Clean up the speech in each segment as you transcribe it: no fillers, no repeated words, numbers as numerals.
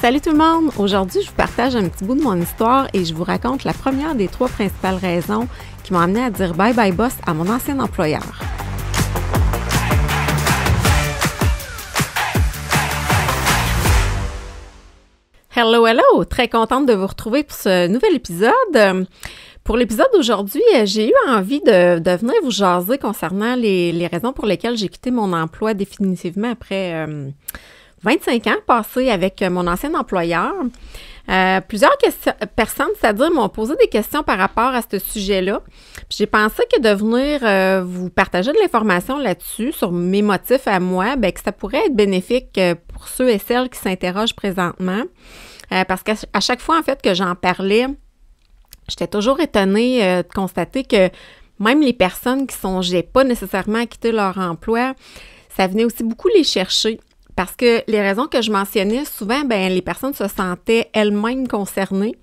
Salut tout le monde! Aujourd'hui, je vous partage un petit bout de mon histoire et je vous raconte la première des 3 principales raisons qui m'ont amené à dire bye bye boss à mon ancien employeur. Hello, hello! Très contente de vous retrouver pour ce nouvel épisode. Pour l'épisode d'aujourd'hui, j'ai eu envie de venir vous jaser concernant les raisons pour lesquelles j'ai quitté mon emploi définitivement après 25 ans passés avec mon ancien employeur. Plusieurs personnes, c'est-à-dire, m'ont posé des questions par rapport à ce sujet-là. Puis j'ai pensé que de venir vous partager de l'information là-dessus, sur mes motifs à moi, bien, que ça pourrait être bénéfique pour ceux et celles qui s'interrogent présentement. Parce qu'à chaque fois, en fait, que j'en parlais, j'étais toujours étonnée de constater que même les personnes qui songeaient pas nécessairement à quitter leur emploi, ça venait aussi beaucoup les chercher. Parce que les raisons que je mentionnais, souvent, bien, les personnes se sentaient elles-mêmes concernées,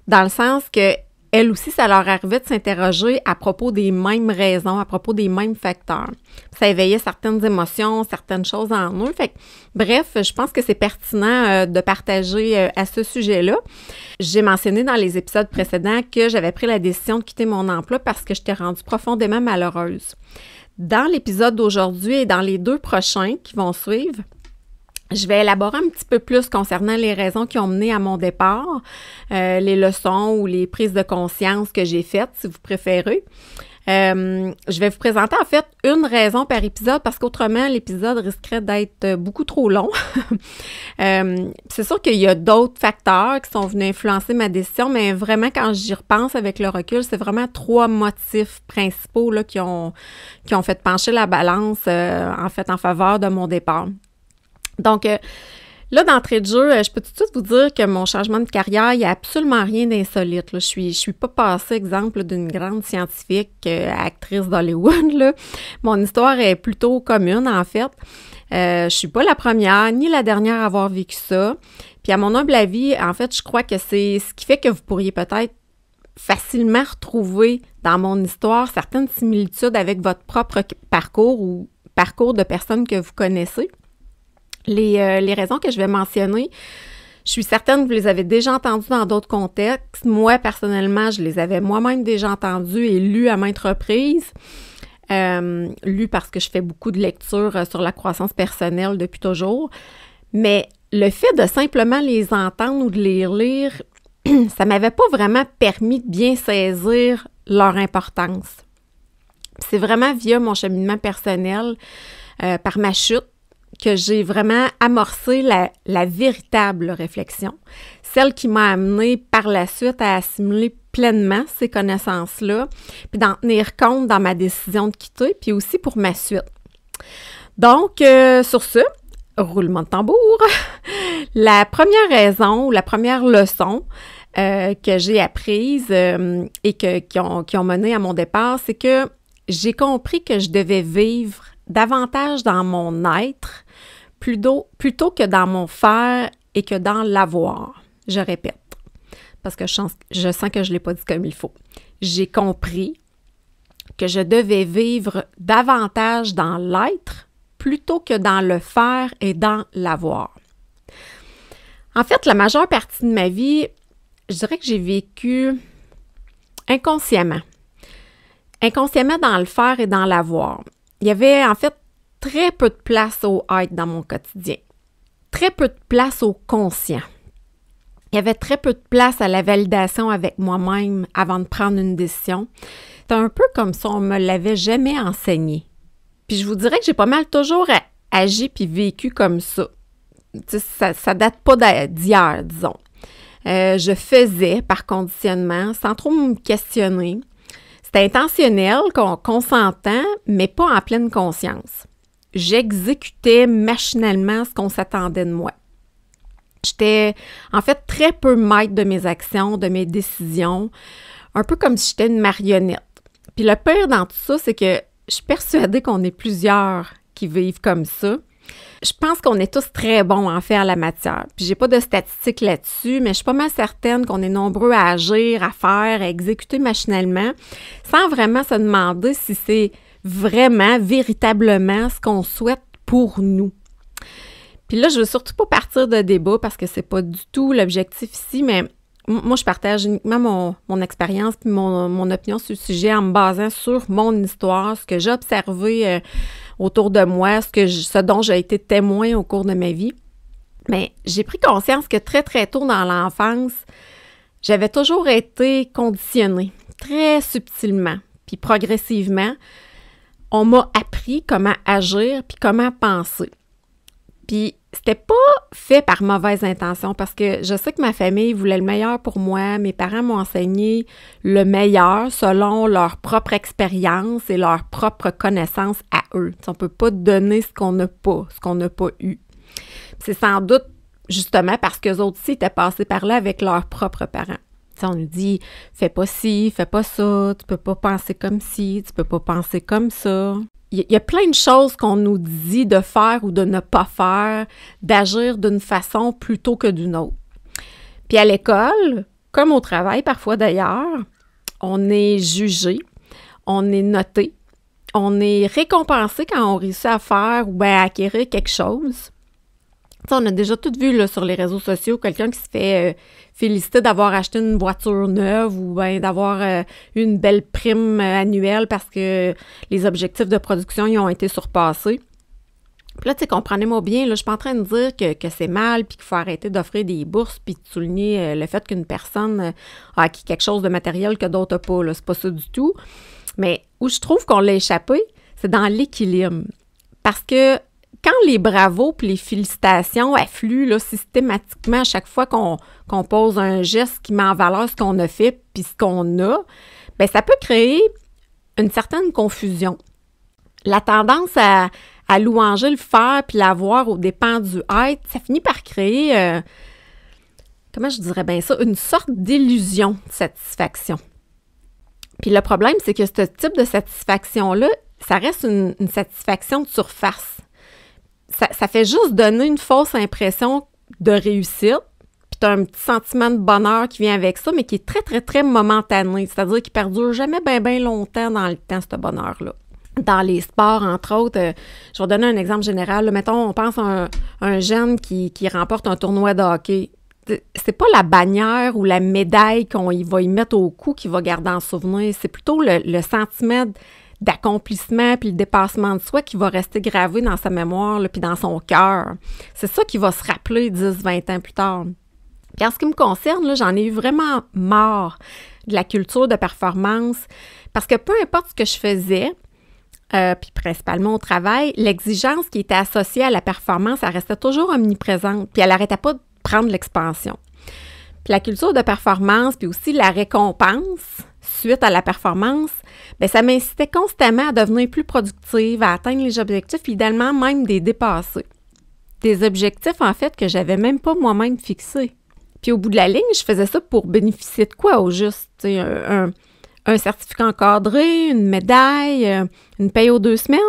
dans le sens que elles aussi, ça leur arrivait de s'interroger à propos des mêmes raisons, à propos des mêmes facteurs. Ça éveillait certaines émotions, certaines choses en eux. Fait que, bref, je pense que c'est pertinent de partager à ce sujet-là. J'ai mentionné dans les épisodes précédents que j'avais pris la décision de quitter mon emploi parce que j'étais rendue profondément malheureuse. Dans l'épisode d'aujourd'hui et dans les 2 prochains qui vont suivre, je vais élaborer un petit peu plus concernant les raisons qui ont mené à mon départ, les leçons ou les prises de conscience que j'ai faites, si vous préférez. Je vais vous présenter en fait une raison par épisode parce qu'autrement, l'épisode risquerait d'être beaucoup trop long. C'est sûr qu'il y a d'autres facteurs qui sont venus influencer ma décision, mais vraiment, quand j'y repense avec le recul, c'est vraiment 3 motifs principaux là, qui ont fait pencher la balance en fait en faveur de mon départ. Donc, là, d'entrée de jeu, je peux tout de suite vous dire que mon changement de carrière, il n'y a absolument rien d'insolite. Là. Je suis pas passée, exemple, d'une grande scientifique actrice d'Hollywood. Là. Mon histoire est plutôt commune, en fait. Je suis pas la première, ni la dernière à avoir vécu ça. Puis à mon humble avis, en fait, je crois que c'est ce qui fait que vous pourriez peut-être facilement retrouver dans mon histoire certaines similitudes avec votre propre parcours ou parcours de personnes que vous connaissez. Les raisons que je vais mentionner, je suis certaine que vous les avez déjà entendues dans d'autres contextes. Moi, personnellement, je les avais moi-même déjà entendues et lues à maintes reprises. Lues parce que je fais beaucoup de lectures sur la croissance personnelle depuis toujours. Mais le fait de simplement les entendre ou de les lire, ça m'avait pas vraiment permis de bien saisir leur importance. C'est vraiment via mon cheminement personnel, par ma chute, que j'ai vraiment amorcé la véritable réflexion, celle qui m'a amenée par la suite à assimiler pleinement ces connaissances-là, puis d'en tenir compte dans ma décision de quitter, puis aussi pour ma suite. Donc, sur ce, roulement de tambour, la première raison ou la première leçon que j'ai apprise et qui ont mené à mon départ, c'est que j'ai compris que je devais vivre davantage dans mon être plutôt que dans mon faire et que dans l'avoir. Je répète, parce que je sens que je ne l'ai pas dit comme il faut. J'ai compris que je devais vivre davantage dans l'être plutôt que dans le faire et dans l'avoir. En fait, la majeure partie de ma vie, je dirais que j'ai vécu inconsciemment. Inconsciemment dans le faire et dans l'avoir. Il y avait en fait très peu de place au être dans mon quotidien, très peu de place au conscient. Il y avait très peu de place à la validation avec moi-même avant de prendre une décision. C'est un peu comme si on ne me l'avait jamais enseigné. Puis je vous dirais que j'ai pas mal toujours agi puis vécu comme ça. Ça date pas d'hier, disons. Je faisais par conditionnement sans trop me questionner. C'était intentionnel, consentant, mais pas en pleine conscience. J'exécutais machinalement ce qu'on s'attendait de moi. J'étais en fait très peu maître de mes actions, de mes décisions, un peu comme si j'étais une marionnette. Puis le pire dans tout ça, c'est que je suis persuadée qu'on est plusieurs qui vivent comme ça. Je pense qu'on est tous très bons en fait à la matière. Puis j'ai pas de statistiques là-dessus, mais je suis pas mal certaine qu'on est nombreux à agir, à faire, à exécuter machinalement, sans vraiment se demander si c'est vraiment, véritablement ce qu'on souhaite pour nous. Puis là, je veux surtout pas partir de débat parce que c'est pas du tout l'objectif ici, mais moi, je partage uniquement mon expérience puis mon opinion sur le sujet en me basant sur mon histoire, ce que j'ai observé autour de moi, ce dont j'ai été témoin au cours de ma vie. Mais j'ai pris conscience que très, très tôt dans l'enfance, j'avais toujours été conditionnée, très subtilement, puis progressivement. On m'a appris comment agir puis comment penser. Puis c'était pas fait par mauvaise intention parce que je sais que ma famille voulait le meilleur pour moi. Mes parents m'ont enseigné le meilleur selon leur propre expérience et leur propre connaissance à eux. T'sais, on peut pas donner ce qu'on n'a pas eu. C'est sans doute justement parce qu'eux autres aussi étaient passés par là avec leurs propres parents. T'sais, on nous dit « fais pas ci, fais pas ça, tu peux pas penser comme ci, tu peux pas penser comme ça ». Il y a plein de choses qu'on nous dit de faire ou de ne pas faire, d'agir d'une façon plutôt que d'une autre. Puis à l'école, comme au travail parfois d'ailleurs, on est jugé, on est noté, on est récompensé quand on réussit à faire ou bien à acquérir quelque chose. T'sais, on a déjà tout vu là, sur les réseaux sociaux, quelqu'un qui se fait féliciter d'avoir acheté une voiture neuve ou bien d'avoir eu une belle prime annuelle parce que les objectifs de production y ont été surpassés. Puis là, tu sais, comprenez-moi bien, là, je suis pas en train de dire que c'est mal puis qu'il faut arrêter d'offrir des bourses puis de souligner le fait qu'une personne a acquis quelque chose de matériel que d'autres n'ont pas. Là, c'est pas ça du tout. Mais où je trouve qu'on l'a échappé, c'est dans l'équilibre. Parce que quand les bravos puis les félicitations affluent là, systématiquement à chaque fois qu'on pose un geste qui met en valeur ce qu'on a fait puis ce qu'on a, bien, ça peut créer une certaine confusion. La tendance à louanger le faire puis l'avoir aux dépens du être, ça finit par créer, comment je dirais bien ça, une sorte d'illusion de satisfaction. Puis le problème, c'est que ce type de satisfaction-là, ça reste une satisfaction de surface. Ça fait juste donner une fausse impression de réussite, puis tu as un petit sentiment de bonheur qui vient avec ça, mais qui est très, très, très momentané, c'est-à-dire qu'il ne perdure jamais bien, bien longtemps dans le temps, ce bonheur-là. Dans les sports, entre autres, je vais donner un exemple général. Là, mettons, on pense à un jeune qui remporte un tournoi de hockey. C'est pas la bannière ou la médaille qu'on va y mettre au cou qui va garder en souvenir, c'est plutôt le sentiment d'accomplissement puis le dépassement de soi qui va rester gravé dans sa mémoire puis dans son cœur. C'est ça qui va se rappeler 10-20 ans plus tard. Puis en ce qui me concerne, là, j'en ai eu vraiment marre de la culture de performance parce que peu importe ce que je faisais, puis principalement au travail, l'exigence qui était associée à la performance, elle restait toujours omniprésente puis elle n'arrêtait pas de prendre l'expansion. Puis la culture de performance puis aussi la récompense suite à la performance, bien, ça m'incitait constamment à devenir plus productive, à atteindre les objectifs, puis idéalement même des dépasser. Des objectifs, en fait, que j'avais même pas moi-même fixés. Puis au bout de la ligne, je faisais ça pour bénéficier de quoi au juste? Un certificat encadré, une médaille, une paye aux 2 semaines,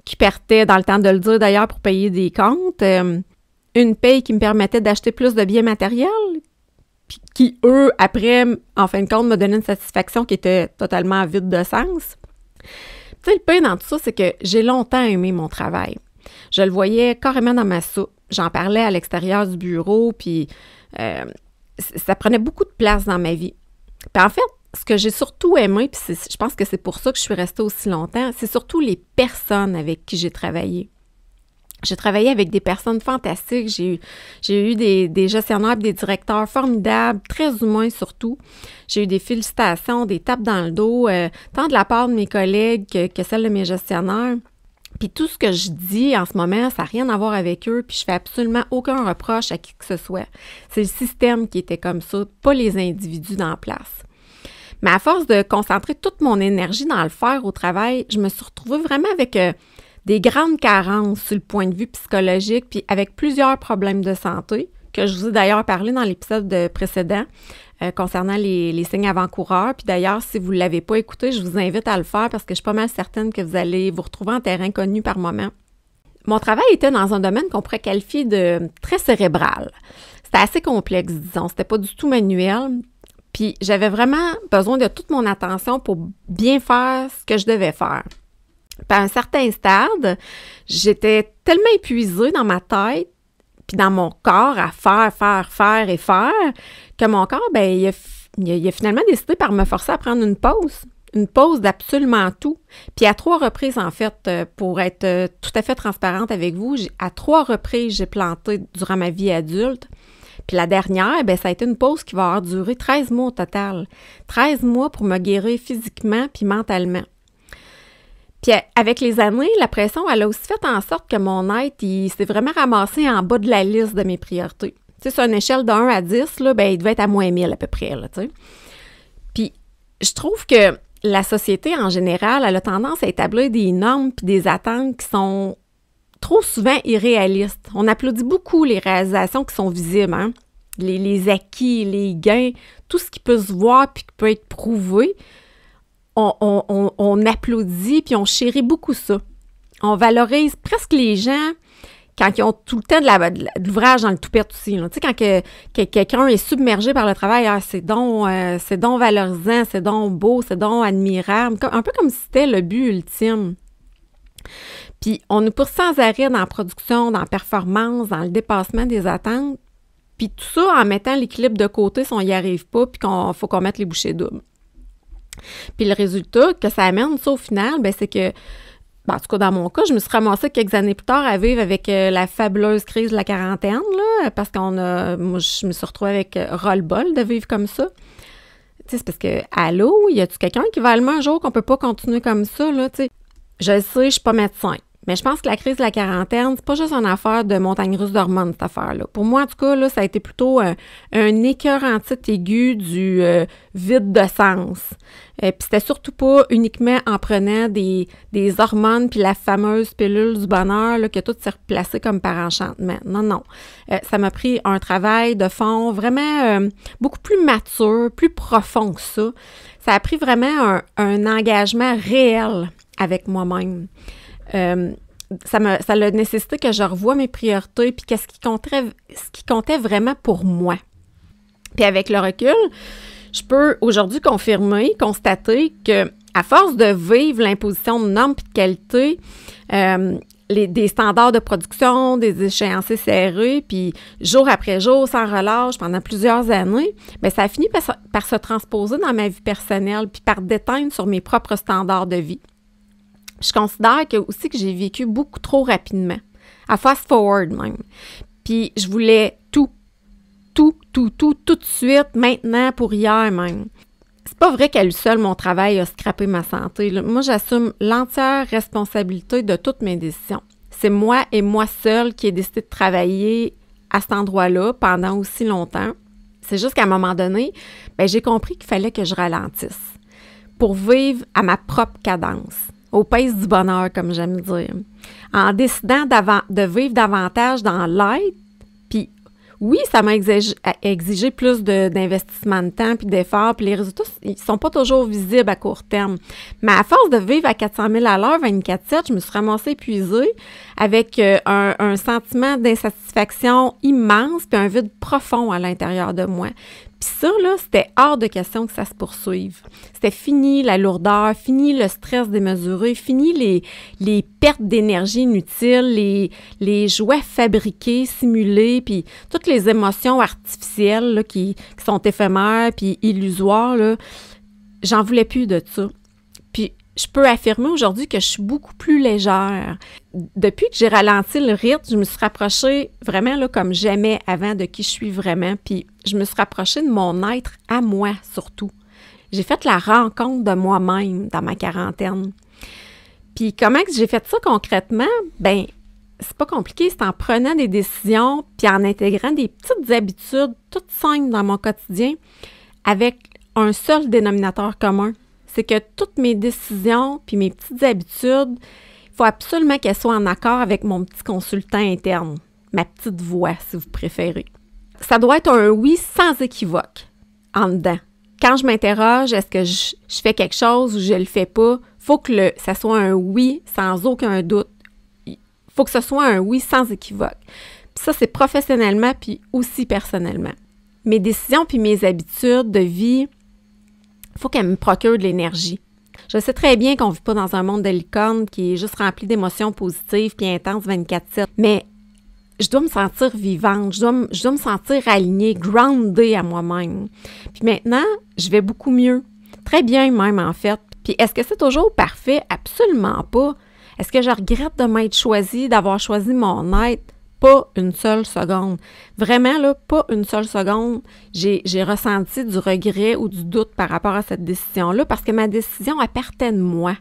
qui partait dans le temps de le dire d'ailleurs pour payer des comptes, une paye qui me permettait d'acheter plus de biens matériels, qui, eux, après, en fin de compte, me donnaient une satisfaction qui était totalement vide de sens. Tu sais, le pire dans tout ça, c'est que j'ai longtemps aimé mon travail. Je le voyais carrément dans ma soupe. J'en parlais à l'extérieur du bureau, puis ça prenait beaucoup de place dans ma vie. Puis en fait, ce que j'ai surtout aimé, puis je pense que c'est pour ça que je suis restée aussi longtemps, c'est surtout les personnes avec qui j'ai travaillé. J'ai travaillé avec des personnes fantastiques. J'ai eu des gestionnaires et des directeurs formidables, très humains surtout. J'ai eu des félicitations, des tapes dans le dos, tant de la part de mes collègues que celles de mes gestionnaires. Puis tout ce que je dis en ce moment, ça n'a rien à voir avec eux, puis je fais absolument aucun reproche à qui que ce soit. C'est le système qui était comme ça, pas les individus dans la place. Mais à force de concentrer toute mon énergie dans le faire au travail, je me suis retrouvée vraiment avec des grandes carences sur le point de vue psychologique, puis avec plusieurs problèmes de santé, que je vous ai d'ailleurs parlé dans l'épisode précédent concernant les signes avant-coureurs. Puis d'ailleurs, si vous ne l'avez pas écouté, je vous invite à le faire parce que je suis pas mal certaine que vous allez vous retrouver en terrain connu par moment. Mon travail était dans un domaine qu'on pourrait qualifier de très cérébral. C'était assez complexe, disons. C'était pas du tout manuel. Puis j'avais vraiment besoin de toute mon attention pour bien faire ce que je devais faire. Puis à un certain stade, j'étais tellement épuisée dans ma tête puis dans mon corps à faire, que mon corps, ben, il a finalement décidé par me forcer à prendre une pause d'absolument tout. Puis à 3 reprises, en fait, pour être tout à fait transparente avec vous, à 3 reprises, j'ai planté durant ma vie adulte. Puis la dernière, ben, ça a été une pause qui va avoir duré 13 mois au total. 13 mois pour me guérir physiquement puis mentalement. Puis avec les années, la pression, elle a aussi fait en sorte que mon être, il s'est vraiment ramassé en bas de la liste de mes priorités. Tu sais, sur une échelle de 1 à 10, là, ben, il devait être à moins 1000 à peu près, là, tu sais. Puis je trouve que la société, en général, elle a tendance à établir des normes puis des attentes qui sont trop souvent irréalistes. On applaudit beaucoup les réalisations qui sont visibles, hein? Les acquis, les gains, tout ce qui peut se voir puis qui peut être prouvé. On applaudit puis on chérit beaucoup ça. On valorise presque les gens quand ils ont tout le temps de l'ouvrage dans le toupette aussi. Là. Tu sais, quand quelqu'un est submergé par le travail, c'est donc valorisant, c'est donc beau, c'est donc admirable. Un peu comme si c'était le but ultime. Puis on nous pousse sans arrêt dans la production, dans la performance, dans le dépassement des attentes. Puis tout ça en mettant l'équilibre de côté si on n'y arrive pas puis qu'il faut qu'on mette les bouchées doubles. Puis le résultat que ça amène, ça, au final, ben, c'est que, en tout cas, dans mon cas, je me suis ramassée quelques années plus tard à vivre avec la fabuleuse crise de la quarantaine, là, parce moi, je me suis retrouvée avec ras-le-bol de vivre comme ça. Tu sais, c'est parce que, allô, y a-tu quelqu'un qui va allumer un jour qu'on peut pas continuer comme ça, là, tu sais? Je le sais, je suis pas médecin. Mais je pense que la crise de la quarantaine, c'est pas juste une affaire de montagne russe d'hormones, cette affaire-là. Pour moi, en tout cas, là, ça a été plutôt un écœurantite aigu du vide de sens. Puis c'était surtout pas uniquement en prenant des hormones puis la fameuse pilule du bonheur là, que tout s'est replacé comme par enchantement. Non. Ça m'a pris un travail de fond vraiment beaucoup plus mature, plus profond que ça. Ça a pris vraiment un engagement réel avec moi-même. Ça a nécessité que je revoie mes priorités puis ce qui comptait vraiment pour moi. Puis avec le recul, je peux aujourd'hui constater que à force de vivre l'imposition de normes et de qualité, des standards de production, des échéanciers serrés, puis jour après jour, sans relâche, pendant plusieurs années, bien, ça a fini par se transposer dans ma vie personnelle puis par déteindre sur mes propres standards de vie. Je considère aussi que j'ai vécu beaucoup trop rapidement, à fast forward même. Puis je voulais tout de suite, maintenant, pour hier même. C'est pas vrai qu'à lui seul, mon travail a scrappé ma santé. Là. Moi, j'assume l'entière responsabilité de toutes mes décisions. C'est moi et moi seule qui ai décidé de travailler à cet endroit-là pendant aussi longtemps. C'est juste qu'à un moment donné, bien, j'ai compris qu'il fallait que je ralentisse pour vivre à ma propre cadence. Au pace du bonheur, comme j'aime dire. En décidant de vivre davantage dans l'aide, puis oui, ça m'a exigé plus d'investissement de temps puis d'efforts, puis les résultats, ils sont pas toujours visibles à court terme. Mais à force de vivre à 400 000 à l'heure, 24/7, je me suis ramassée épuisée avec un sentiment d'insatisfaction immense puis un vide profond à l'intérieur de moi. Puis ça, là, c'était hors de question que ça se poursuive. C'était fini la lourdeur, fini le stress démesuré, fini les pertes d'énergie inutiles, les jouets fabriqués, simulés, puis toutes les émotions artificielles là, qui sont éphémères puis illusoires. Là, j'en voulais plus de ça. Puis je peux affirmer aujourd'hui que je suis beaucoup plus légère. Depuis que j'ai ralenti le rythme, je me suis rapprochée vraiment là, comme jamais avant de qui je suis vraiment. Puis je me suis rapprochée de mon être à moi surtout. J'ai fait la rencontre de moi-même dans ma quarantaine. Puis comment que j'ai fait ça concrètement? Ben, c'est pas compliqué, c'est en prenant des décisions puis en intégrant des petites habitudes toutes simples dans mon quotidien avec un seul dénominateur commun. C'est que toutes mes décisions puis mes petites habitudes, il faut absolument qu'elles soient en accord avec mon petit consultant interne, ma petite voix, si vous préférez. Ça doit être un oui sans équivoque, en dedans. Quand je m'interroge, est-ce que je fais quelque chose ou je le fais pas, il faut que ça soit un oui sans aucun doute. Il faut que ce soit un oui sans équivoque. Puis ça, c'est professionnellement puis aussi personnellement. Mes décisions puis mes habitudes de vie, il faut qu'elles me procurent de l'énergie. Je sais très bien qu'on ne vit pas dans un monde de licorne qui est juste rempli d'émotions positives puis intenses 24/7, mais je dois me sentir vivante, je dois me sentir alignée, groundée à moi-même. Puis maintenant, je vais beaucoup mieux, très bien même en fait. Puis est-ce que c'est toujours parfait? Absolument pas. Est-ce que je regrette de m'être choisie, d'avoir choisi mon être? Pas une seule seconde. Vraiment, là, pas une seule seconde, j'ai ressenti du regret ou du doute par rapport à cette décision-là parce que ma décision, elle partait de moi.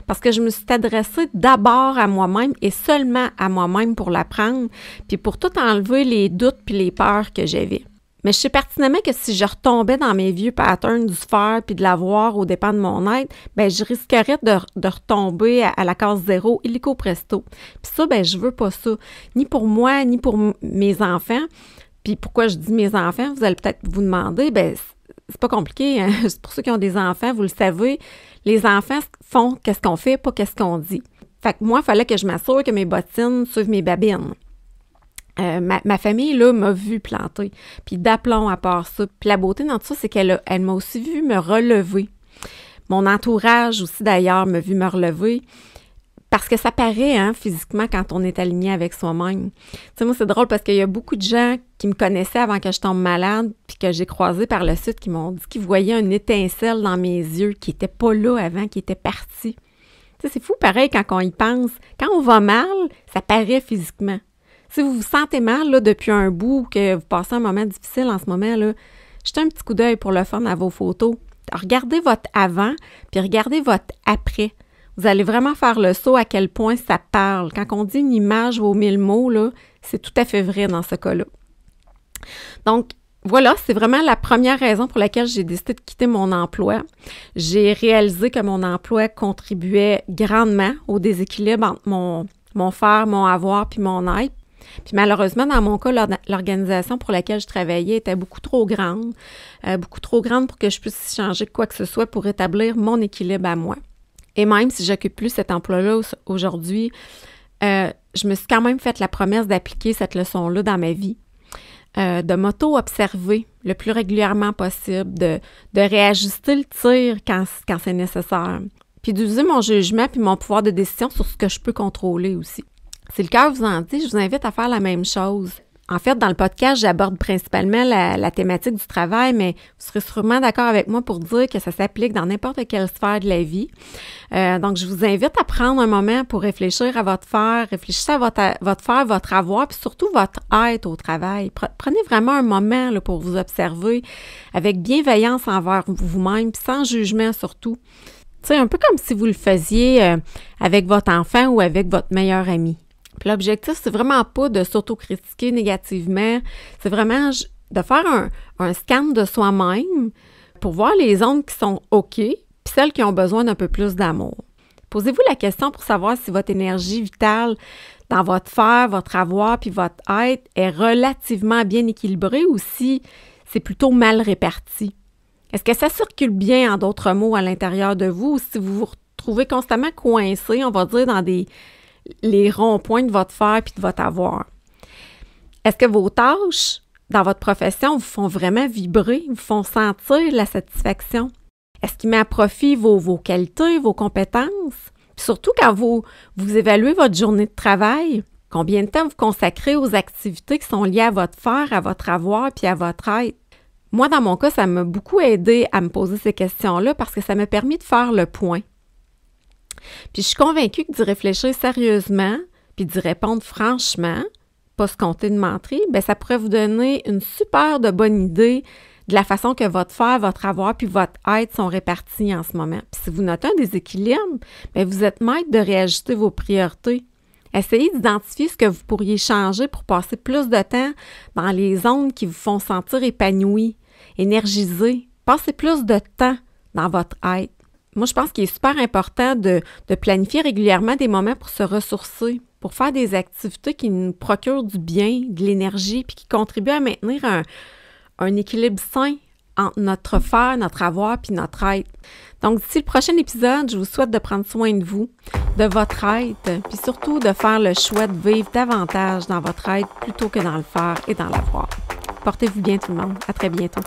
Parce que je me suis adressée d'abord à moi-même et seulement à moi-même pour la prendre, puis pour tout enlever les doutes puis les peurs que j'avais. Mais je sais pertinemment que si je retombais dans mes vieux patterns du faire puis de l'avoir aux dépens de mon être, ben je risquerais de retomber à la case zéro illico presto. Puis ça, ben je veux pas ça, ni pour moi, ni pour mes enfants. Puis pourquoi je dis mes enfants, vous allez peut-être vous demander, ben c'est pas compliqué, hein? C'est pour ceux qui ont des enfants, vous le savez, les enfants font qu'est-ce qu'on fait, pas qu'est-ce qu'on dit. Fait que moi, il fallait que je m'assure que mes bottines suivent mes babines. Ma famille, là, m'a vu planter. Puis d'aplomb à part ça. Puis la beauté dans tout ça, c'est qu'elle m'a aussi vu me relever. Mon entourage aussi, d'ailleurs, m'a vu me relever. Parce que ça paraît, hein, physiquement, quand on est aligné avec soi-même. Tu sais, moi, c'est drôle parce qu'il y a beaucoup de gens qui me connaissaient avant que je tombe malade, puis que j'ai croisé par le sud, qui m'ont dit qu'ils voyaient une étincelle dans mes yeux, qui n'était pas là avant, qui était partie. Tu sais, c'est fou, pareil, quand on y pense. Quand on va mal, ça paraît physiquement. Si vous vous sentez mal là, depuis un bout, que vous passez un moment difficile en ce moment, là, jetez un petit coup d'œil pour le fun à vos photos. Regardez votre avant, puis regardez votre après. Vous allez vraiment faire le saut à quel point ça parle. Quand on dit une image vaut 1000 mots, là, c'est tout à fait vrai dans ce cas-là. Donc, voilà, c'est vraiment la première raison pour laquelle j'ai décidé de quitter mon emploi. J'ai réalisé que mon emploi contribuait grandement au déséquilibre entre mon faire, mon avoir, puis mon être. Puis malheureusement, dans mon cas, l'organisation pour laquelle je travaillais était beaucoup trop grande pour que je puisse changer quoi que ce soit pour rétablir mon équilibre à moi. Et même si j'occupe plus cet emploi-là aujourd'hui, je me suis quand même fait la promesse d'appliquer cette leçon-là dans ma vie, de m'auto-observer le plus régulièrement possible, de réajuster le tir quand c'est nécessaire, puis d'user mon jugement puis mon pouvoir de décision sur ce que je peux contrôler aussi. Si le cœur vous en dit, je vous invite à faire la même chose. En fait, dans le podcast, j'aborde principalement la thématique du travail, mais vous serez sûrement d'accord avec moi pour dire que ça s'applique dans n'importe quelle sphère de la vie. Donc, je vous invite à prendre un moment pour réfléchir à votre faire, réfléchissez à votre faire, votre avoir, puis surtout votre être au travail. Prenez vraiment un moment là, pour vous observer avec bienveillance envers vous-même, puis sans jugement surtout. Tu sais, un peu comme si vous le faisiez avec votre enfant ou avec votre meilleur ami. Puis l'objectif, c'est vraiment pas de s'autocritiquer négativement, c'est vraiment de faire un scan de soi-même pour voir les zones qui sont OK, puis celles qui ont besoin d'un peu plus d'amour. Posez-vous la question pour savoir si votre énergie vitale dans votre faire, votre avoir, puis votre être est relativement bien équilibrée ou si c'est plutôt mal réparti. Est-ce que ça circule bien, en d'autres mots, à l'intérieur de vous ou si vous vous retrouvez constamment coincé, on va dire, dans les ronds-points de votre faire puis de votre avoir? Est-ce que vos tâches dans votre profession vous font vraiment vibrer, vous font sentir la satisfaction? Est-ce qu'ils mettent à profit vos qualités, vos compétences? Puis surtout, quand vous évaluez votre journée de travail, combien de temps vous consacrez aux activités qui sont liées à votre faire, à votre avoir puis à votre être? Moi, dans mon cas, ça m'a beaucoup aidé à me poser ces questions-là parce que ça m'a permis de faire le point. Puis je suis convaincue que d'y réfléchir sérieusement, puis d'y répondre franchement, pas se compter de mentir, bien, ça pourrait vous donner une super de bonne idée de la façon que votre faire, votre avoir, puis votre être sont répartis en ce moment. Puis si vous notez un déséquilibre, bien, vous êtes maître de réajuster vos priorités. Essayez d'identifier ce que vous pourriez changer pour passer plus de temps dans les zones qui vous font sentir épanoui, énergisé. Passez plus de temps dans votre être. Moi, je pense qu'il est super important de planifier régulièrement des moments pour se ressourcer, pour faire des activités qui nous procurent du bien, de l'énergie, puis qui contribuent à maintenir un équilibre sain entre notre faire, notre avoir, puis notre être. Donc, d'ici le prochain épisode, je vous souhaite de prendre soin de vous, de votre être, puis surtout de faire le choix de vivre davantage dans votre être plutôt que dans le faire et dans l'avoir. Portez-vous bien tout le monde. À très bientôt.